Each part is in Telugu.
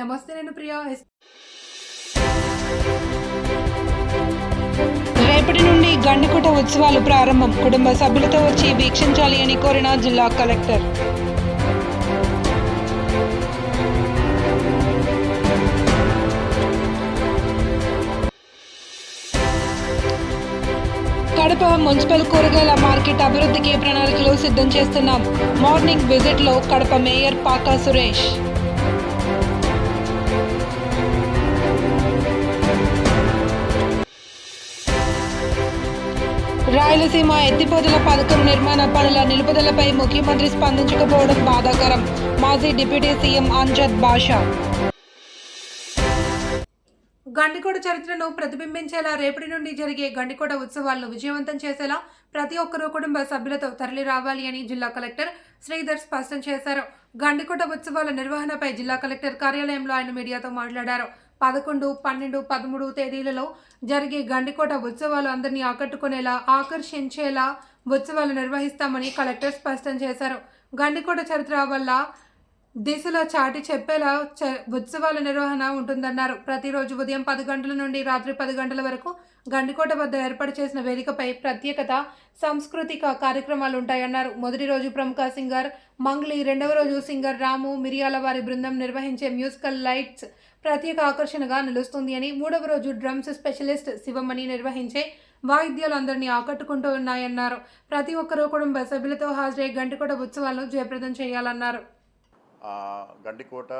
నమస్తే, నేను ప్రియా. రేపటి నుండి గండికోట ఉత్సవాలు ప్రారంభం. కుటుంబ సభ్యులతో వచ్చి వీక్షించాలి అని కోరిన జిల్లా కలెక్టర్. కడప మున్సిపల్ కూరగాయల మార్కెట్ అభివృద్ధికి ప్రణాళికలు సిద్ధం చేస్తున్నాం. Morning విజిట్లో Kadapa mayor pak Suresh. రాయలసీమ ఎత్తిపోతల పథకం నిర్మాణ పనుల నిలుపుదలపై ముఖ్యమంత్రి స్పందించకపోవడం బాధాకరం. మాజీ డిప్యూటీ సీఎం అంజద్ బాషా. గండికోట చరిత్రను ప్రతిబింబించేలా రేపటి నుండి జరిగే గండికోట ఉత్సవాలను విజయవంతం చేసేలా ప్రతి ఒక్కరూ కుటుంబ సభ్యులతో తరలి రావాలి అని జిల్లా కలెక్టర్ శ్రీధర్ స్పష్టం చేశారు. గండికోట ఉత్సవాల నిర్వహణపై జిల్లా కలెక్టర్ కార్యాలయంలో ఆయన మీడియాతో మాట్లాడారు. 11, 12, 13 తేదీలలో జరిగే గండికోట ఉత్సవాలు అందరినీ ఆకర్షించేలా ఉత్సవాలు నిర్వహిస్తామని కలెక్టర్ స్పష్టం చేశారు. గండికోట చరిత్ర వల్ల దిశలో చాటి చెప్పేలా ఉత్సవాల నిర్వహణ ఉంటుందన్నారు. ప్రతిరోజు ఉదయం 10 గంటల నుండి రాత్రి 10 గంటల వరకు గండికోట వద్ద ఏర్పాటు చేసిన వేదికపై ప్రత్యేకత సాంస్కృతిక కార్యక్రమాలు ఉంటాయన్నారు. మొదటి రోజు ప్రముఖ సింగర్ మంగ్లీ, రెండవ రోజు సింగర్ రాము మిరియాల వారి బృందం నిర్వహించే మ్యూజికల్ లైట్స్ ప్రత్యేక ఆకర్షణగా నిలుస్తుంది అని, మూడవ రోజు డ్రమ్స్ స్పెషలిస్ట్ శివమణి నిర్వహించే వాయిద్యాలు అందరినీ ఆకట్టుకుంటూ ఉన్నాయన్నారు. ప్రతి ఒక్కరూ కుటుంబ సభ్యులతో హాజరై గండికోట ఉత్సవాలను జయప్రదం చేయాలన్నారు. గండికోట,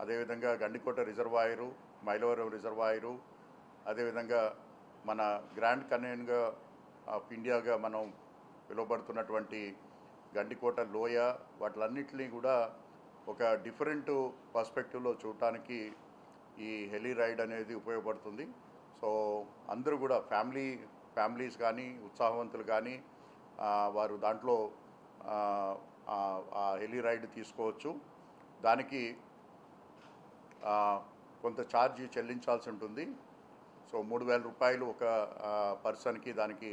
అదేవిధంగా గండికోట రిజర్వాయరు, మైలవరం రిజర్వాయరు, అదేవిధంగా మన గ్రాండ్ కనేన్గా ఆఫ్ ఇండియాగా మనం పిలువబడుతున్నటువంటి గండికోట లోయ, వాటిలన్నింటినీ కూడా ఒక డిఫరెంట్ పర్స్పెక్టివ్లో చూడటానికి ఈ హెలీ రైడ్ అనేది ఉపయోగపడుతుంది. సో అందరూ కూడా ఫ్యామిలీస్ కానీ ఉత్సాహవంతులు కానీ వారు దాంట్లో ఆ హెలీ రైడ్ తీసుకోవచ్చు. దానికి కొంత ఛార్జీ చెల్లించాల్సి ఉంటుంది. సో 3,000 రూపాయలు ఒక పర్సన్కి దానికి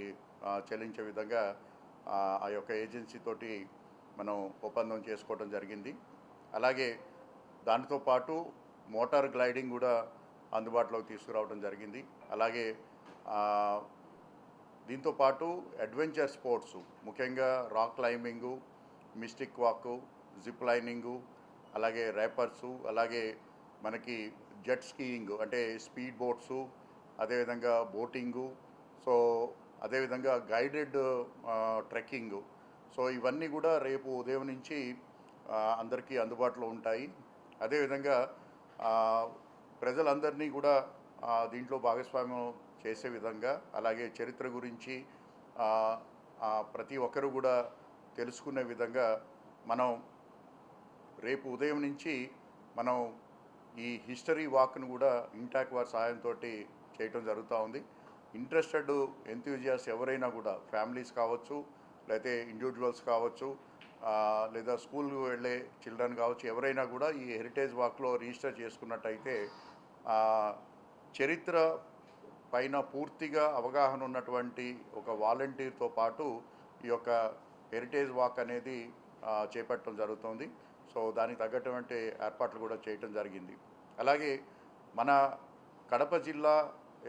చెల్లించే విధంగా ఆ యొక్క ఏజెన్సీతోటి మనం ఒప్పందం చేసుకోవడం జరిగింది. అలాగే దానితో పాటు మోటార్ గ్లైడింగ్ కూడా అందుబాటులోకి తీసుకురావడం జరిగింది. అలాగే దీంతోపాటు అడ్వెంచర్ స్పోర్ట్స్, ముఖ్యంగా rock climbing, mystic walk, zip lining, అలాగే ర్యాపర్సు, అలాగే మనకి జెట్ స్కీయింగ్ అంటే స్పీడ్ బోట్సు, అదేవిధంగా బోటింగు, సో అదేవిధంగా గైడెడ్ ట్రెక్కింగు. సో ఇవన్నీ కూడా రేపు ఉదయం నుంచి అందరికీ అందుబాటులో ఉంటాయి. అదేవిధంగా ప్రజలందరినీ కూడా దీంట్లో భాగస్వామ్యం చేసే విధంగా, అలాగే చరిత్ర గురించి ప్రతి ఒక్కరు కూడా తెలుసుకునే విధంగా మనం రేపు ఉదయం నుంచి మనం ఈ హిస్టరీ వాక్ను కూడా ఇంటాక్ వారి సహాయంతో చేయటం జరుగుతూ ఉంది. ఇంట్రెస్టెడ్ ఎంథ్యూజియాస్ ఎవరైనా కూడా, ఫ్యామిలీస్ కావచ్చు, లేకపోతే ఇండివిజువల్స్ కావచ్చు, లేదా స్కూల్కి వెళ్ళే చిల్డ్రన్ కావచ్చు, ఎవరైనా కూడా ఈ హెరిటేజ్ వాక్లో రిజిస్టర్ చేసుకున్నట్టయితే చరిత్ర పైన పూర్తిగా అవగాహన ఉన్నటువంటి ఒక వాలంటీర్తో పాటు ఈ యొక్క హెరిటేజ్ వాక్ అనేది చేపట్టడం జరుగుతుంది. సో దానికి తగ్గటువంటి ఏర్పాట్లు కూడా చేయటం జరిగింది. అలాగే మన కడప జిల్లా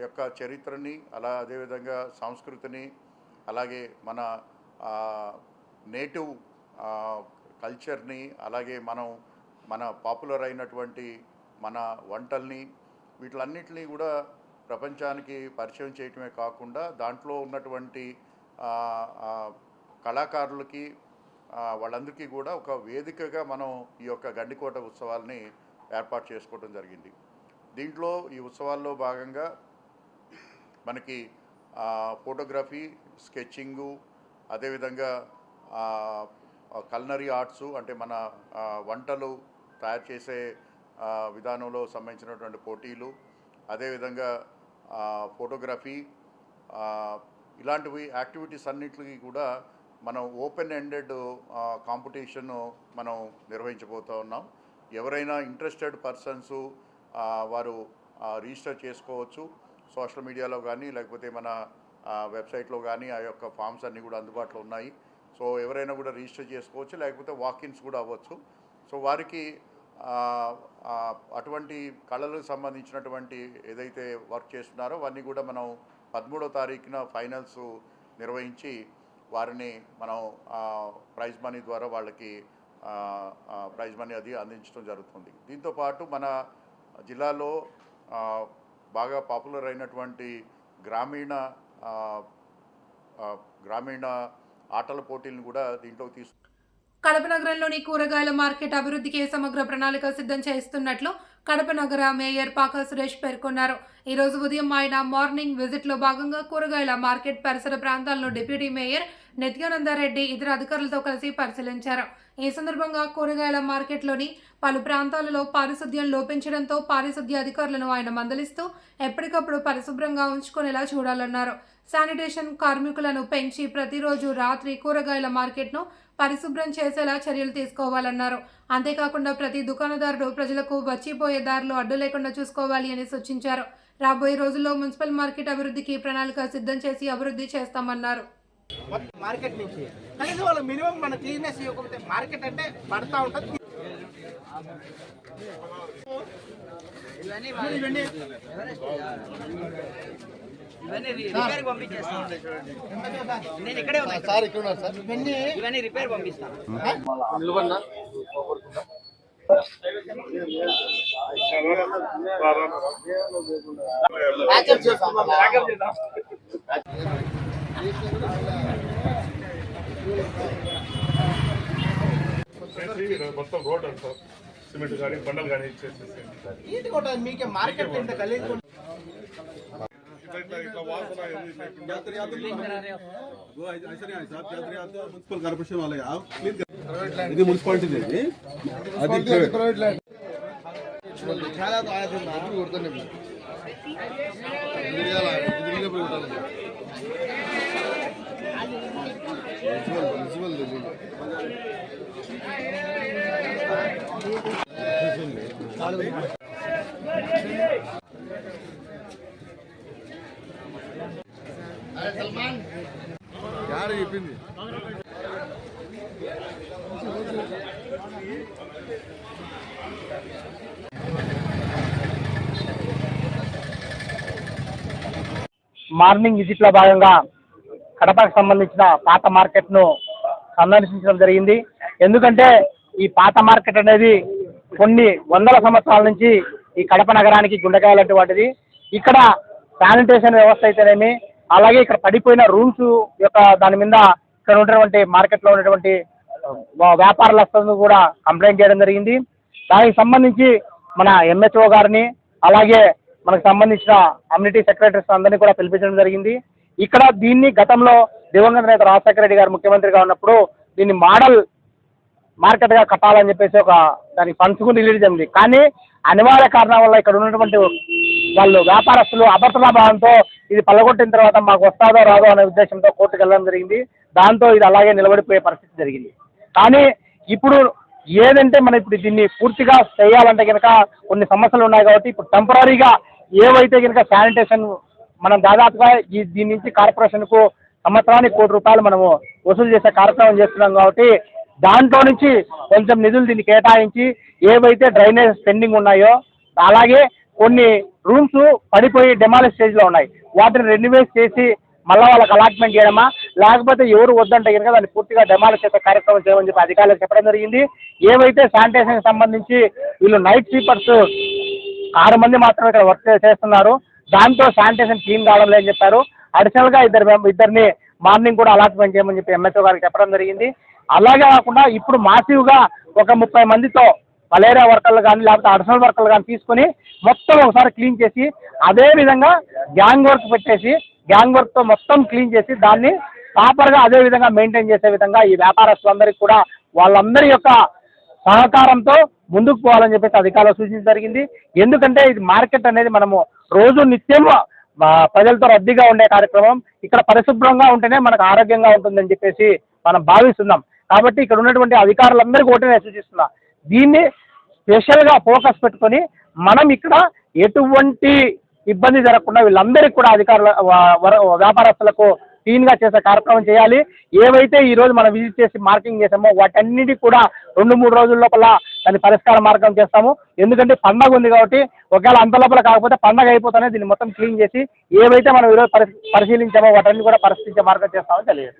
యొక్క చరిత్రని, అదేవిధంగా సంస్కృతిని, అలాగే నేటివ్ కల్చర్ని, అలాగే మన పాపులర్ అయినటువంటి మన వంటల్ని, వీటిలన్నిటినీ కూడా ప్రపంచానికి పరిచయం చేయటమే కాకుండా దాంట్లో ఉన్నటువంటి కళాకారులకి వాళ్ళందరికీ కూడా ఒక వేదికగా మనం ఈ యొక్క గండికోట ఉత్సవాల్ని ఏర్పాటు చేసుకోవడం జరిగింది. దీంట్లో ఈ ఉత్సవాల్లో భాగంగా మనకి ఫోటోగ్రఫీ, స్కెచ్చింగు, అదేవిధంగా కల్నరీ ఆర్ట్సు అంటే మన వంటలు తయారు చేసే విధానంలో సంబంధించినటువంటి పోటీలు, అదేవిధంగా ఫోటోగ్రఫీ, ఇలాంటివి యాక్టివిటీస్ అన్నింటికి కూడా మనం ఓపెన్ ఎండెడ్ కాంపిటీషన్ మనం నిర్వహించబోతూ ఉన్నాం. ఎవరైనా ఇంట్రెస్టెడ్ పర్సన్స్ వారు రిజిస్టర్ చేసుకోవచ్చు. సోషల్ మీడియాలో కానీ లేకపోతే మన వెబ్సైట్లో కానీ ఆ యొక్క ఫామ్స్ అన్నీ కూడా అందుబాటులో ఉన్నాయి. సో ఎవరైనా కూడా రిజిస్టర్ చేసుకోవచ్చు, లేకపోతే వాకిన్స్ కూడా అవ్వచ్చు. సో వారికి అటువంటి కళలకు సంబంధించినటువంటి ఏదైతే వర్క్ చేస్తున్నారో అవన్నీ కూడా మనం 13వ తారీఖున ఫైనల్స్ నిర్వహించి వారిని మనం ప్రైజ్ మనీ ద్వారా వాళ్ళకి ప్రైజ్ మనీ అది అందించడం జరుగుతుంది. దీంతోపాటు మన జిల్లాలో బాగా పాపులర్ అయినటువంటి గ్రామీణ ఆటల పోటీలను కూడా దీంట్లో కడప నగరంలోని కూరగాయల మార్కెట్ అభివృద్ధికి సమగ్ర ప్రణాళిక సిద్ధం చేస్తున్నట్లు కడప నగర మేయర్ పాక సురేష్ పేర్కొన్నారు. ఈ రోజు ఉదయం ఆయన మార్నింగ్ విజిట్లో భాగంగా కూరగాయల మార్కెట్ పరిసర ప్రాంతాలను డిప్యూటీ మేయర్ నిత్యానందరెడ్డి ఇతర అధికారులతో కలిసి పరిశీలించారు. ఈ సందర్భంగా కూరగాయల మార్కెట్లోని పలు ప్రాంతాలలో పారిశుద్ధ్యం లోపించడంతో పారిశుద్ధ్య అధికారులను ఆయన మందలిస్తూ ఎప్పటికప్పుడు పరిశుభ్రంగా ఉంచుకునేలా చూడాలన్నారు. శానిటేషన్ కార్మికులను పెంచి ప్రతిరోజు రాత్రి కూరగాయల మార్కెట్ను పరిశుభ్రం చేసేలా చర్యలు తీసుకోవాలన్నారు. అంతేకాకుండా ప్రతి దుకాణదారుడు ప్రజలకు వచ్చిపోయే దారులు అడ్డు లేకుండా చూసుకోవాలి అని సూచించారు. రాబోయే రోజుల్లో మున్సిపల్ మార్కెట్ అభివృద్ధికి ప్రణాళిక సిద్ధం చేసి అభివృద్ధి చేస్తామన్నారు. మార్కెట్ నుంచి కనీసం వాళ్ళ మినిమం మన క్లీన్నెస్ ఇవ్వకపోతే మార్కెట్ అంటే పడతా ఉంటుంది. ఇవన్నీ రిపేర్ పంపించేస్తాను. నేను ఇక్కడే ఉన్నా సార్, ఇక్కడ ఉన్నా సార్. ఇవన్నీ రిపేర్ పంపిస్తాను. మొత్తం రోడ్ అంతా సిమెంట్ కానీ బండలు కానీ ఇచ్చేసేసి మీకే మార్కెట్ ఎంత గలీజ్ మున్సిపల్ కార్పొరేషన్ వాళ్ళ ఇది మున్సిపాలిటీ యాడ చెప్పింది. మార్నింగ్ విజిట్ లో భాగంగా కడపకు సంబంధించిన పాత మార్కెట్ ను సందర్శించడం జరిగింది. ఎందుకంటే ఈ పాత మార్కెట్ అనేది కొన్ని వందల సంవత్సరాల నుంచి ఈ కడప నగరానికి గుండెకాయ లాంటి వాటిది. ఇక్కడ శానిటేషన్ వ్యవస్థ అయితేనేమి, అలాగే ఇక్కడ పడిపోయిన రూమ్స్ యొక్క దాని మీద ఇక్కడ ఉన్నటువంటి మార్కెట్లో ఉన్నటువంటి వ్యాపారులందరూ కూడా కంప్లైంట్ చేయడం జరిగింది. దానికి సంబంధించి మన ఎంహెచ్ఓ గారిని, అలాగే మనకు సంబంధించిన కమ్యూనిటీ సెక్రటరీస్ అందరినీ కూడా పిలిపించడం జరిగింది. ఇక్కడ దీన్ని గతంలో దివంగత నేత రాజశేఖర రెడ్డి గారు ముఖ్యమంత్రిగా ఉన్నప్పుడు దీన్ని మోడల్ మార్కెట్గా కట్టాలని చెప్పేసి దానికి ఫండ్స్ కూడా రిలీజ్ అయింది. కానీ అనివార్య కారణాల వల్ల ఇక్కడ ఉన్నటువంటి వాళ్ళు వ్యాపారస్తులు అభద్రతా భావంతో ఇది పల్లగొట్టిన తర్వాత మాకు వస్తాదో రాదో అనే ఉద్దేశంతో కోర్టుకు వెళ్ళడం జరిగింది. దాంతో ఇది అలాగే నిలబడిపోయే పరిస్థితి జరిగింది. కానీ ఇప్పుడు ఏదంటే మనం ఇప్పుడు దీన్ని పూర్తిగా చేయాలంటే కనుక కొన్ని సమస్యలు ఉన్నాయి కాబట్టి ఇప్పుడు టెంపరీగా ఏవైతే కనుక శానిటేషన్ మనం దాదాపుగా దీని నుంచి కార్పొరేషన్కు సంవత్సరానికి ₹1 కోటి మనము వసూలు చేసే కార్యక్రమం చేస్తున్నాం కాబట్టి దాంట్లో నుంచి కొంచెం నిధులు దీన్ని కేటాయించి ఏవైతే డ్రైనేజ్ పెండింగ్ ఉన్నాయో, అలాగే కొన్ని రూమ్స్ పడిపోయి డెమాలిష్ స్టేజ్లో ఉన్నాయి, వాటిని రెన్యువేట్ చేసి మళ్ళీ వాళ్ళకి అలాట్మెంట్ చేయడమా, లేకపోతే ఎవరు వద్దంటే కనుక దాన్ని పూర్తిగా డెమాలిష్ చేసే కార్యక్రమం చేయమని చెప్పి అధికారులకు చెప్పడం జరిగింది. ఏవైతే శానిటేషన్కి సంబంధించి వీళ్ళు నైట్ స్వీపర్స్ 6 మంది మాత్రమే ఇక్కడ వర్క్ చేస్తున్నారు, దాంతో శానిటేషన్ క్లీన్ కావడం లేదని చెప్పారు. అడిషనల్గా ఇద్దరిని మార్నింగ్ కూడా అలాట్మెంట్ చేయమని చెప్పి ఎంహెచ్ఓ గారికి చెప్పడం జరిగింది. అలాగే కాకుండా ఇప్పుడు మాసివ్గా ఒక 30 మందితో మలేరియా వర్కర్లు కానీ లేకపోతే అడిషనల్ వర్కర్లు కానీ తీసుకొని మొత్తం ఒకసారి క్లీన్ చేసి, అదేవిధంగా గ్యాంగ్ వర్క్ పెట్టేసి గ్యాంగ్ వర్క్తో మొత్తం క్లీన్ చేసి దాన్ని ప్రాపర్గా అదేవిధంగా మెయింటైన్ చేసే విధంగా ఈ వ్యాపారస్తులందరికీ కూడా వాళ్ళందరి యొక్క సహకారంతో ముందుకు పోవాలని చెప్పేసి అధికారులు సూచించడం జరిగింది. ఎందుకంటే ఇది మార్కెట్ అనేది మనము రోజు నిత్యం ప్రజలతో రద్దీగా ఉండే కార్యక్రమం. ఇక్కడ పరిశుభ్రంగా ఉంటేనే మనకు ఆరోగ్యంగా ఉంటుందని చెప్పేసి మనం భావిస్తున్నాం. కాబట్టి ఇక్కడ ఉన్నటువంటి అధికారులందరికీ ఒకటే నేను సూచిస్తున్నా, దీన్ని స్పెషల్గా ఫోకస్ పెట్టుకొని మనం ఇక్కడ ఎటువంటి ఇబ్బంది జరగకుండా వీళ్ళందరికీ కూడా వ్యాపారస్తులకు క్లీన్గా చేసే కార్యక్రమం చేయాలి. ఏవైతే ఈ రోజు మనం విజిట్ చేసి మార్కింగ్ చేసామో వాటన్నిటి కూడా 2-3 రోజుల లోపల దాన్ని పరిష్కార మార్గం చేస్తాము. ఎందుకంటే పండగ ఉంది కాబట్టి ఒకవేళ అంత లోపల కాకపోతే పండగ అయిపోతానే దీన్ని మొత్తం క్లీన్ చేసి ఏవైతే మనం ఈరోజు పరిశీలించామో వాటన్ని కూడా పరిష్కరించే మార్గం చేస్తామని తెలియదు.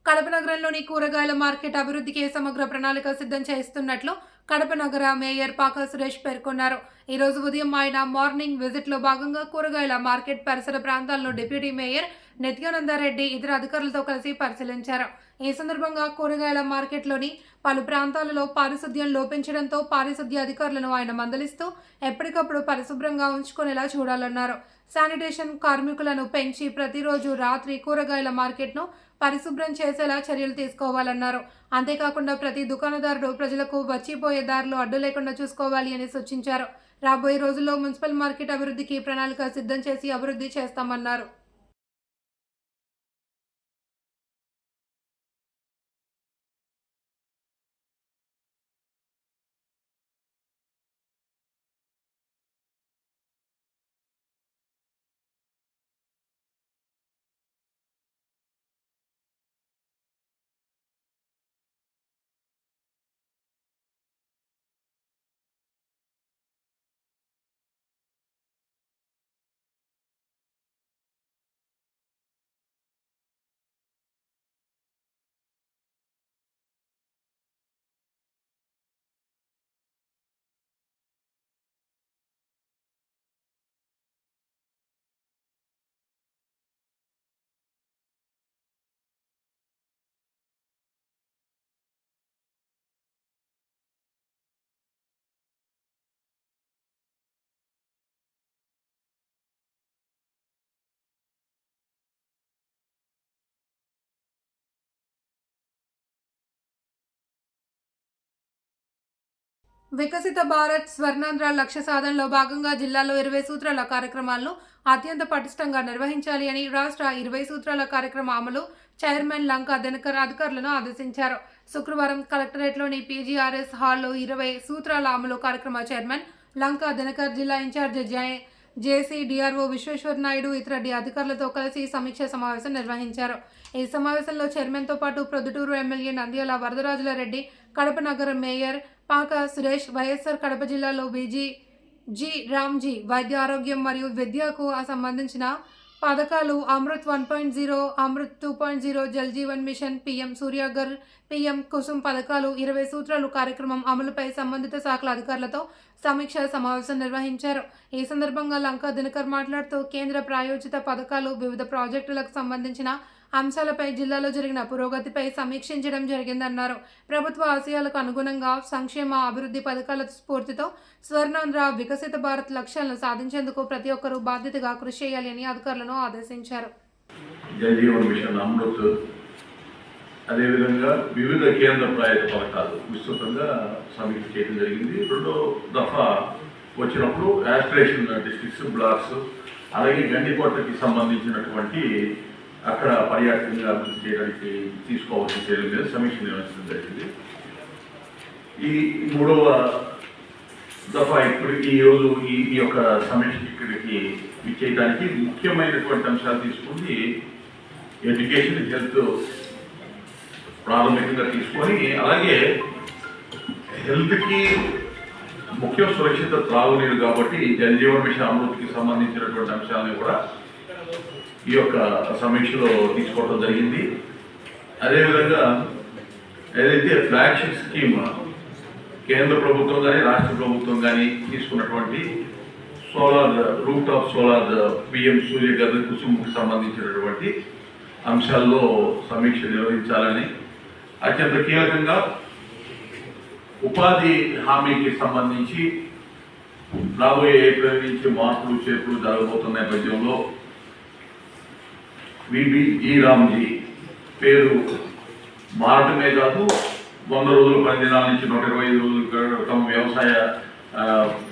కడప నగరంలోని కూరగాయల మార్కెట్ అభివృద్ధికి సమగ్ర ప్రణాళిక సిద్ధం చేస్తున్నట్లు కడప నగర మేయర్ పాక సురేష్ పేర్కొన్నారు. ఈ రోజు ఉదయం ఆయన మార్నింగ్ విజిట్ లో భాగంగా కూరగాయల మార్కెట్ పరిసర ప్రాంతాలను డిప్యూటీ మేయర్ నిత్యానందరెడ్డి ఇతర అధికారులతో కలిసి పరిశీలించారు. ఈ సందర్భంగా కూరగాయల మార్కెట్లోని పలు ప్రాంతాలలో పారిశుద్ధ్యం లోపించడంతో పారిశుద్ధ్య అధికారులను ఆయన మందలిస్తూ ఎప్పటికప్పుడు పరిశుభ్రంగా ఉంచుకునేలా చూడాలన్నారు. శానిటేషన్ కార్మికులను పెంచి ప్రతిరోజు రాత్రి కూరగాయల మార్కెట్ను పరిశుభ్రం చేసేలా చర్యలు తీసుకోవాలన్నారు. అంతేకాకుండా ప్రతి దుకాణదారుడు ప్రజలకు వచ్చిపోయే దారిలో అడ్డు లేకుండా చూసుకోవాలి అని సూచించారు. రాబోయే రోజుల్లో మున్సిపల్ మార్కెట్ అభివృద్ధికి ప్రణాళిక సిద్ధం చేసి అభివృద్ధి చేస్తామన్నారు. వికసిత భారత్ స్వర్ణాంధ్ర లక్ష్య సాధనలో భాగంగా జిల్లాలో 20 సూత్రాల కార్యక్రమాలను అత్యంత పటిష్టంగా నిర్వహించాలి అని రాష్ట్ర 20 సూత్రాల కార్యక్రమ అమలు చైర్మన్ లంకా దినకర్ అధికారులను ఆదేశించారు. శుక్రవారం కలెక్టరేట్లోని పీజీఆర్ఎస్ హాల్లో 20 సూత్రాల అమలు కార్యక్రమ చైర్మన్ లంకా దినకర్, జిల్లా ఇన్ఛార్జ్ జేసీ డిఆర్ఓ విశ్వేశ్వర్ నాయుడు ఇతర అధికారులతో కలిసి సమీక్ష సమావేశం నిర్వహించారు. ఈ సమావేశంలో చైర్మన్తో పాటు ప్రొద్దుటూరు ఎమ్మెల్యే నంద్యాల వరదరాజుల రెడ్డి, కడప నగర మేయర్ పాక సురేష్, వైఎస్ఆర్ కడప జిల్లాలో జి రామ్జీ వైద్య ఆరోగ్యం మరియు విద్యకు సంబంధించిన పథకాలు Amrut 1.0, Amrut 2.0, Jal Jeevan mission, PM Suryaghar, PM Kusum పథకాలు 20 సూత్రాలు కార్యక్రమం అమలుపై సంబంధిత శాఖల అధికారులతో సమీక్ష సమావేశం నిర్వహించారు. ఈ సందర్భంగా లంకా దినకర్ మాట్లాడుతూ కేంద్ర ప్రాయోజిత పథకాలు, వివిధ ప్రాజెక్టులకు సంబంధించిన అంశాలపై జిల్లాలో జరిగిన పురోగతిపై సమీక్షించడం జరిగిందన్నారు. ప్రభుత్వ ఆశయాలకు అనుగుణంగా సంక్షేమ అభివృద్ధి పథకాల స్ఫూర్తితో స్వర్ణాంధ్ర వికసిత భారత్ లక్ష్యాలను సాధించేందుకు ప్రతి ఒక్కరూ బాధ్యతగా కృషి చేయాలి అని అధికారులను ఆదేశించారు. జల్ జీవన్ మిషన్, అమృత్, అదేవిధంగా వివిధ కేంద్ర ప్రాయోజిత పథకాలు విస్తృతంగా సమీక్ష చేయడం జరిగింది. రెండో దఫా వచ్చినప్పుడు యాస్పిరేషన్ డిస్ట్రిక్ట్స్, బ్లాక్స్, అలాగే గండికోటకి సంబంధించినటువంటి అక్కడ పర్యాటకంగా అభివృద్ధి చేయడానికి తీసుకోవాల్సిన చర్యల మీద సమీక్ష నిర్వహించడం జరిగింది. ఈ మూడవ దఫా ఇప్పుడు ఈరోజు ఈ యొక్క సమీక్ష ఇక్కడికి చేయడానికి ముఖ్యమైనటువంటి అంశాలు తీసుకుంది ఎడ్యుకేషన్, హెల్త్ ప్రాథమికంగా తీసుకొని, అలాగే హెల్త్కి ముఖ్య సురక్షిత త్రాగునీరు కాబట్టి జల్ జీవన్ మిషన్, అమృత్కి సంబంధించినటువంటి అంశాలను కూడా ఈ యొక్క సమీక్షలో తీసుకోవడం జరిగింది. అదేవిధంగా ఏదైతే ఫ్లాగ్షిప్ స్కీమ్ కేంద్ర ప్రభుత్వం కానీ రాష్ట్ర ప్రభుత్వం కానీ తీసుకున్నటువంటి solar, roof top solar, PM Suryaghar, కుసుమ్కి సంబంధించినటువంటి అంశాల్లో సమీక్ష నిర్వహించాలని, అత్యంత కీలకంగా ఉపాధి హామీకి సంబంధించి రాబోయే ఏప్రిల్ నుంచి మార్పులు చేర్పులు జరగబోతున్న నేపథ్యంలో జి రామ్జీ పేరు మారటమే కాదు, 100 రోజులు 10 దినాల నుంచి 125 రోజులు తమ వ్యవసాయ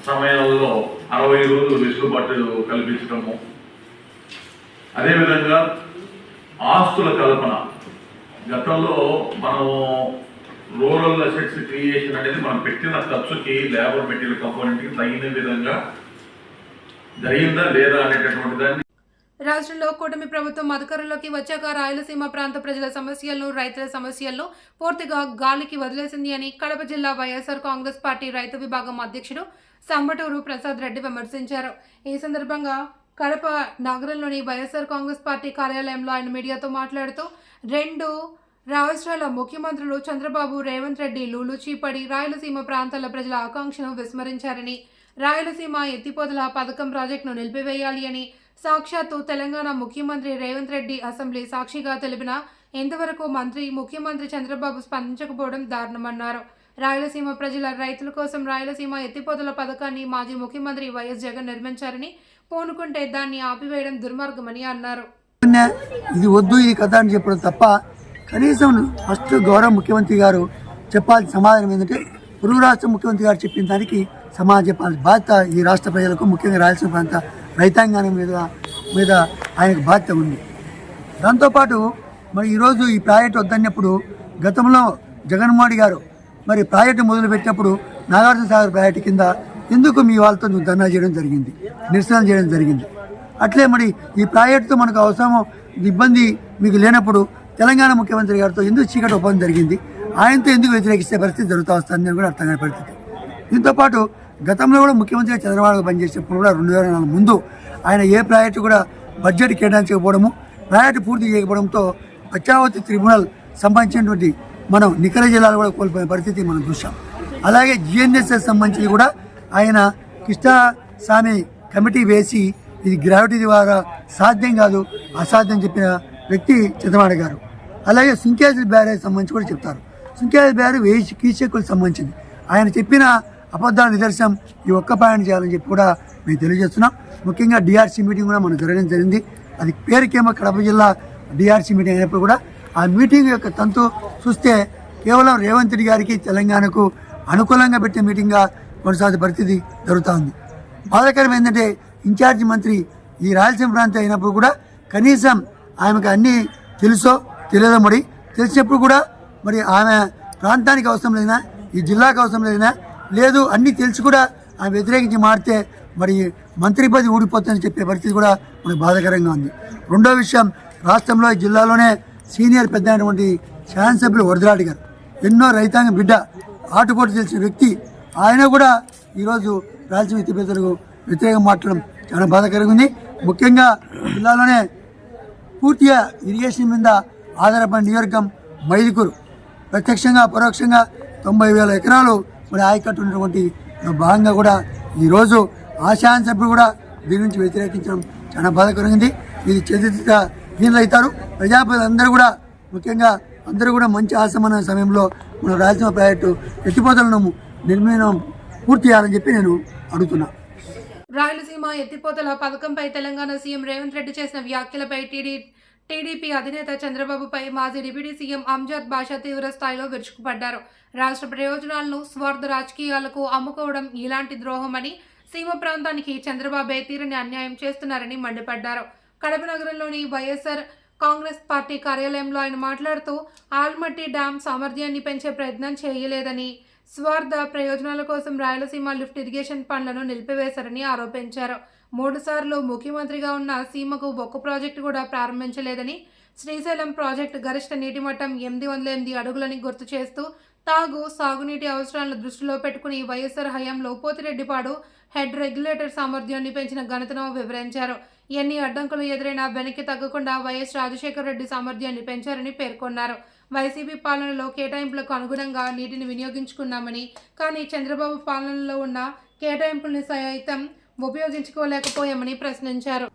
సమయాల్లో 60 రోజులు వెసులుబాటు కల్పించడము, అదేవిధంగా ఆస్తుల కల్పన. గతంలో మనం రూరల్ అసెట్స్ క్రియేషన్ అనేది మనం పెట్టిన ఖర్చుకి, లేబర్ మెటీరియల్ కంపోనెంట్కి తగిన విధంగా జరిగిందా లేదా అనేటటువంటి దాన్ని రాష్ట్రంలో కూటమి ప్రభుత్వం అధికారంలోకి వచ్చాక రాయలసీమ ప్రాంత ప్రజల సమస్యలను, రైతుల సమస్యలను పూర్తిగా గాలికి వదిలేసింది అని కడప జిల్లా వైఎస్ఆర్ కాంగ్రెస్ పార్టీ రైతు విభాగం అధ్యక్షుడు సంబటూరు ప్రసాద్ రెడ్డి విమర్శించారు. ఈ సందర్భంగా కడప నగరంలోని వైఎస్ఆర్ కాంగ్రెస్ పార్టీ కార్యాలయంలో ఆయన మీడియాతో మాట్లాడుతూ 2 రాష్ట్రాల ముఖ్యమంత్రులు చంద్రబాబు, రేవంత్ రెడ్డి లూలుచీపడి రాయలసీమ ప్రాంతాల ప్రజల ఆకాంక్షను విస్మరించారని, రాయలసీమ ఎత్తిపోతల పథకం ప్రాజెక్టును నిలిపివేయాలి అని సాక్షాత్తు తెలంగాణ ముఖ్యమంత్రి రేవంత్ రెడ్డి అసెంబ్లీ సాక్షిగా తెలిపినా ఇంతవరకు ముఖ్యమంత్రి చంద్రబాబు స్పందించకపోవడం దారుణమన్నారు. రాయలసీమ ప్రజల రైతుల కోసం రాయలసీమ ఎత్తిపోతల పథకాన్ని మాజీ ముఖ్యమంత్రి వైఎస్ జగన్ నిర్మించారని, పూనుకుంటే దాన్ని ఆపివేయడం దుర్మార్గమని అన్నారు. ఇది వద్దు, ఇది కథ అని చెప్పడం తప్ప కనీసం ఫస్ట్ గౌరవ ముఖ్యమంత్రి గారు చెప్పాల్సిన సమాధానం ఏంటంటే పొరుగు రాష్ట్ర ముఖ్యమంత్రి గారు చెప్పిన దానికి సమాధానం చెప్పాల్సిన బాధ్యత ఈ రాష్ట్ర ప్రజలకు, ముఖ్యంగా రాయలసీమ ప్రాంత రైతాంగాన్ని మీద ఆయనకు బాధ్యత ఉంది. దాంతోపాటు మరి ఈరోజు ఈ ప్రాజెక్టు వద్దన్నప్పుడు గతంలో జగన్మోహన్ గారు మరి ప్రాజెక్టు మొదలుపెట్టినప్పుడు నాగార్జున సాగర్ ప్రాజెక్టు కింద ఎందుకు మీ వాళ్ళతో ధర్నా చేయడం జరిగింది, నిరసన చేయడం జరిగింది. అట్లే మరి ఈ ప్రాజెక్టుతో మనకు అవసరం ఇబ్బంది మీకు లేనప్పుడు తెలంగాణ ముఖ్యమంత్రి గారితో ఎందుకు చీకటి ఒప్పందం జరిగింది, ఆయనతో ఎందుకు వ్యతిరేకిస్తే పరిస్థితి జరుగుతూ వస్తుందని కూడా అర్థం కాని పరిస్థితి. దీంతోపాటు గతంలో కూడా ముఖ్యమంత్రిగా చంద్రబాబు పనిచేసినప్పుడు కూడా 2004 ముందు ఆయన ఏ ప్రాజెక్టు కూడా బడ్జెట్ కేటాయించకపోవడము, ప్రాజెక్టు పూర్తి చేయకపోవడంతో పచ్చావతి ట్రిబ్యునల్ సంబంధించినటువంటి మనం నికర జిల్లాలు కూడా కోల్పోయిన పరిస్థితి మనం చూసాం. అలాగే జిఎన్ఎస్ఎస్ సంబంధించి కూడా ఆయన కృష్ణస్వామి కమిటీ వేసి ఇది గ్రావిటీ ద్వారా సాధ్యం కాదు, అసాధ్యం చెప్పిన వ్యక్తి చంద్రబాబు గారు. అలాగే సింకేజ్ బ్యారేజ్ సంబంధించి కూడా చెప్తారు. సింకేజ్ బ్యారేజ్ 1000 క్యూసెక్కులకు సంబంధించింది. ఆయన చెప్పిన అబద్ధాల నిదర్శనం ఈ ఒక్క పాయింట్ చేయాలని చెప్పి కూడా మేము తెలియజేస్తున్నాం. ముఖ్యంగా డిఆర్సీ మీటింగ్ కూడా మనం జరగడం జరిగింది. అది పేరుకేమో కడప జిల్లా డిఆర్సీ మీటింగ్ అయినప్పుడు కూడా ఆ మీటింగ్ యొక్క తంతు చూస్తే కేవలం రేవంత్ రెడ్డి గారికి తెలంగాణకు అనుకూలంగా పెట్టే మీటింగ్గా కొనసాగే పరిస్థితి జరుగుతూ ఉంది. బాధాకరం ఏంటంటే ఇన్ఛార్జి మంత్రి ఈ రాయలసీమ ప్రాంతం అయినప్పుడు కూడా కనీసం ఆమెకు అన్నీ తెలుసో తెలియదో మరి తెలిసినప్పుడు కూడా మరి ఆమె ప్రాంతానికి అవసరం లేదన్నా, ఈ జిల్లాకు అవసరం లేదన్నా, లేదు అన్నీ తెలిసి కూడా ఆమె వ్యతిరేకించి మారితే మరి మంత్రి పదవి ఊడిపోతుందని చెప్పే పరిస్థితి కూడా మనకు బాధాకరంగా ఉంది. రెండో విషయం, రాష్ట్రంలో ఈ జిల్లాలోనే సీనియర్ పెద్ద అయినటువంటి శాసనసభ్యులు వరదరాడి గారు ఎన్నో రైతాంగ బిడ్డ ఆటుపోటు తెలిసిన వ్యక్తి, ఆయన కూడా ఈరోజు రాయలసీమ ఎత్తిపోతలకు వ్యతిరేకంగా మాట్లాడడం చాలా బాధాకరంగా ఉంది. ముఖ్యంగా జిల్లాలోనే పూర్తిగా ఇరిగేషన్ మీద ఆధారపడిన నియోజకవర్గం మైదుకూరు, ప్రత్యక్షంగా పరోక్షంగా 90,000 ఎకరాలు మరి ఆయకట్టు ఉన్నటువంటి భాగంగా కూడా ఈరోజు ఆ శాసనసభ్యులు కూడా దీని నుంచి వ్యతిరేకించడం చాలా బాధాకరంగా ఉంది. ఇది చేతిగా హీనలవుతారు. ప్రజాప్రతినిధులందరూ కూడా ముఖ్యంగా అందరూ కూడా మంచి ఆసమన సమయంలో మన రాయలసీమ ప్రాజెక్టు ఎత్తిపోతలను నిర్మాణం పూర్తి చేయాలని చెప్పి నేను అడుగుతున్నా. రాయలసీమ ఎత్తిపోతల పథకంపై తెలంగాణ సీఎం రేవంత్ రెడ్డి చేసిన వ్యాఖ్యలపై టీడీపీ అధినేత చంద్రబాబుపై మాజీ డిప్యూటీ సీఎం అంజద్ బాషా తీవ్ర స్థాయిలో విరుచుకుపడ్డారు. రాష్ట్ర ప్రయోజనాలను స్వార్థ రాజకీయాలకు అమ్ముకోవడం ఇలాంటి ద్రోహమని, సీమ ప్రాంతానికి చంద్రబాబే తీరని అన్యాయం చేస్తున్నారని మండిపడ్డారు. కడప నగరంలోని వైఎస్ఆర్ కాంగ్రెస్ పార్టీ కార్యాలయంలో ఆయన మాట్లాడుతూ ఆల్మట్టి డ్యాం సామర్థ్యాన్ని పెంచే ప్రయత్నం చేయలేదని, స్వార్థ ప్రయోజనాల కోసం రాయలసీమ లిఫ్ట్ ఇరిగేషన్ పనులను నిలిపివేశారని ఆరోపించారు. 3 సార్లు ముఖ్యమంత్రిగా ఉన్న సీమకు ఒక్క ప్రాజెక్టు కూడా ప్రారంభించలేదని, శ్రీశైలం ప్రాజెక్టు గరిష్ట నీటి మట్టం 808 అడుగులని గుర్తు చేస్తూ సాగునీటి అవసరాలను దృష్టిలో పెట్టుకుని వైఎస్ఆర్ హయాంలో పోతిరెడ్డిపాడు హెడ్ రెగ్యులేటర్ సామర్థ్యాన్ని పెంచిన ఘనతను వివరించారు. ఎన్ని అడ్డంకులు ఎదురైనా వెనక్కి తగ్గకుండా వైఎస్ రాజశేఖర రెడ్డి సామర్థ్యాన్ని పెంచారని పేర్కొన్నారు. వైసీపీ పాలనలో కేటాయింపులకు అనుగుణంగా నీటిని వినియోగించుకున్నామని, కానీ చంద్రబాబు పాలనలో ఉన్న కేటాయింపుల్ని సైతం ఉపయోగించుకోలేకపోయామని ప్రశ్నించారు.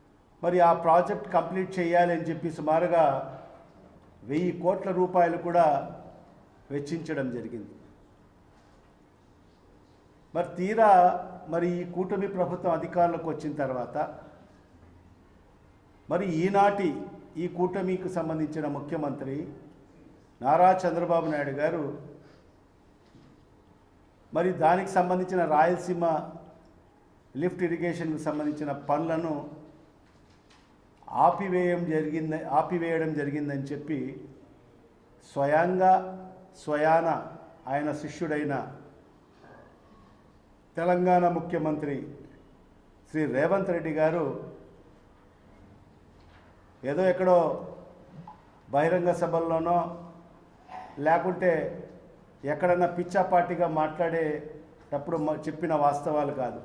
మరి ఆ ప్రాజెక్ట్ కంప్లీట్ చేయాలి అని చెప్పి సుమారుగా 1000 కోట్ల రూపాయలు కూడా వెచ్చించడం జరిగింది. మరి తీరా మరి ఈ కూటమి ప్రభుత్వం అధికారంలోకి వచ్చిన తర్వాత మరి ఈనాటి ఈ కూటమికి సంబంధించిన ముఖ్యమంత్రి నారా చంద్రబాబు నాయుడు గారు మరి దానికి సంబంధించిన రాయలసీమ లిఫ్ట్ ఇరిగేషన్కి సంబంధించిన పనులను ఆపివేయడం జరిగిందని చెప్పి స్వయాన ఆయన శిష్యుడైన తెలంగాణ ముఖ్యమంత్రి శ్రీ రేవంత్ రెడ్డి గారు ఏదో ఎక్కడో బహిరంగ సభల్లోనో లేకుంటే ఎక్కడన్నా పిచ్చాపాటిగా మాట్లాడేటప్పుడు చెప్పిన వాస్తవాలు కాదు.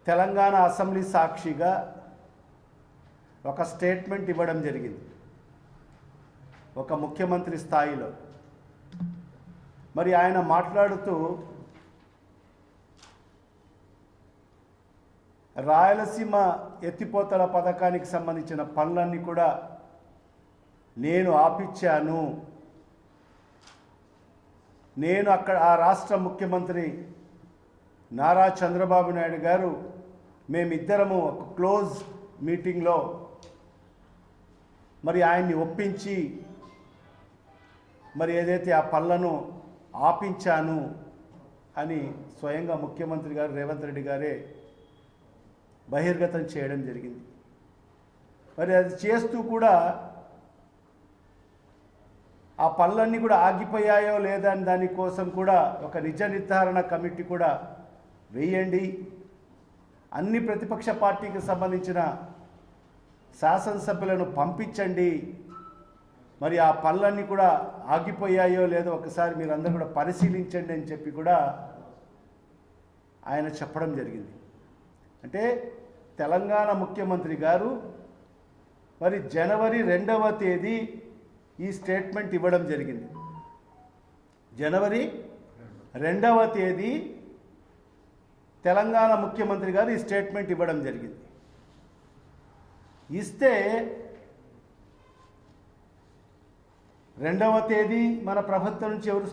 తెలంగాణ అసెంబ్లీ సాక్షిగా ఒక స్టేట్మెంట్ ఇవ్వడం జరిగింది ఒక ముఖ్యమంత్రి స్థాయిలో. మరి ఆయన మాట్లాడుతూ రాయలసీమ ఎత్తిపోతల పథకానికి సంబంధించిన పనులన్నీ కూడా నేను ఆపిచ్చాను, నేను అక్కడ ఆ రాష్ట్ర ముఖ్యమంత్రి నారా చంద్రబాబు నాయుడు గారు మేమిద్దరము ఒక క్లోజ్ మీటింగ్లో మరి ఆయన్ని ఒప్పించి మరి ఏదైతే ఆ పనులను ఆపించాను అని స్వయంగా ముఖ్యమంత్రి గారు రేవంత్ రెడ్డి గారే బహిర్గతం చేయడం జరిగింది. మరి అది చేస్తూ కూడా ఆ పనులన్నీ కూడా ఆగిపోయాయో లేదా అని దానికోసం కూడా ఒక నిజ నిర్ధారణ కమిటీ కూడా వేయండి, అన్ని ప్రతిపక్ష పార్టీకి సంబంధించిన శాసనసభ్యులను పంపించండి, మరి ఆ పనులన్నీ కూడా ఆగిపోయాయో లేదో ఒకసారి మీరందరూ కూడా పరిశీలించండి అని చెప్పి కూడా ఆయన చెప్పడం జరిగింది. అంటే తెలంగాణ ముఖ్యమంత్రి గారు మరి జనవరి 2వ తేదీ ఈ స్టేట్మెంట్ ఇవ్వడం జరిగింది. జనవరి 2వ తేదీ తెలంగాణ ముఖ్యమంత్రి గారు ఈ స్టేట్మెంట్ ఇవ్వడం జరిగింది. ఇస్తే 2వ తేదీ మన ప్రభుత్వం నుంచి ఎవరు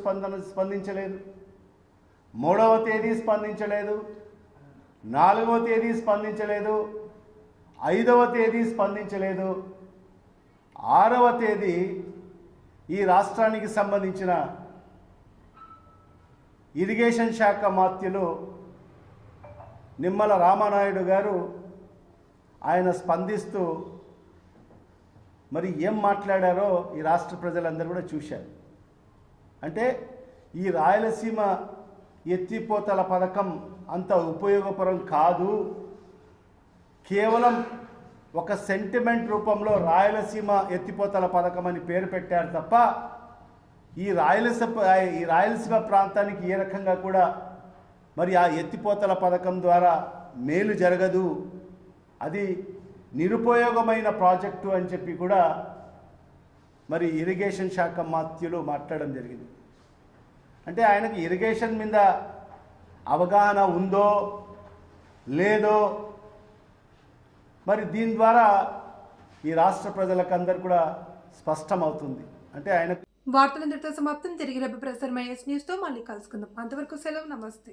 స్పందించలేదు, 3వ తేదీ స్పందించలేదు, 4వ తేదీ స్పందించలేదు, 5వ తేదీ స్పందించలేదు, 6వ తేదీ ఈ రాష్ట్రానికి సంబంధించిన ఇరిగేషన్ శాఖ మాత్యులు నిమ్మల రామానాయుడు గారు ఆయన స్పందిస్తూ మరి ఏం మాట్లాడారో ఈ రాష్ట్ర ప్రజలందరూ కూడా చూశారు. అంటే ఈ రాయలసీమ ఎత్తిపోతల పథకం అంత ఉపయోగపరం కాదు, కేవలం ఒక సెంటిమెంట్ రూపంలో రాయలసీమ ఎత్తిపోతల పథకం అని పేరు పెట్టారు తప్ప ఈ రాయలసీమ ప్రాంతానికి ఏ రకంగా కూడా మరి ఆ ఎత్తిపోతల పథకం ద్వారా మేలు జరగదు, అది నిరుపయోగమైన ప్రాజెక్టు అని చెప్పి కూడా మరి ఇరిగేషన్ శాఖ మాత్యులు మాట్లాడడం జరిగింది. అంటే ఆయనకి ఇరిగేషన్ మీద అవగాహన ఉందో లేదో మరి దీని ద్వారా ఈ రాష్ట్ర ప్రజలకందరూ కూడా స్పష్టమవుతుంది. అంటే ఆయన వార్తలందరితో సమాప్తం. తిరిగి రేపు ప్రసారమయ్యే న్యూస్తో మళ్ళీ కలుసుకుందాం. అంతవరకు సెలవు, నమస్తే.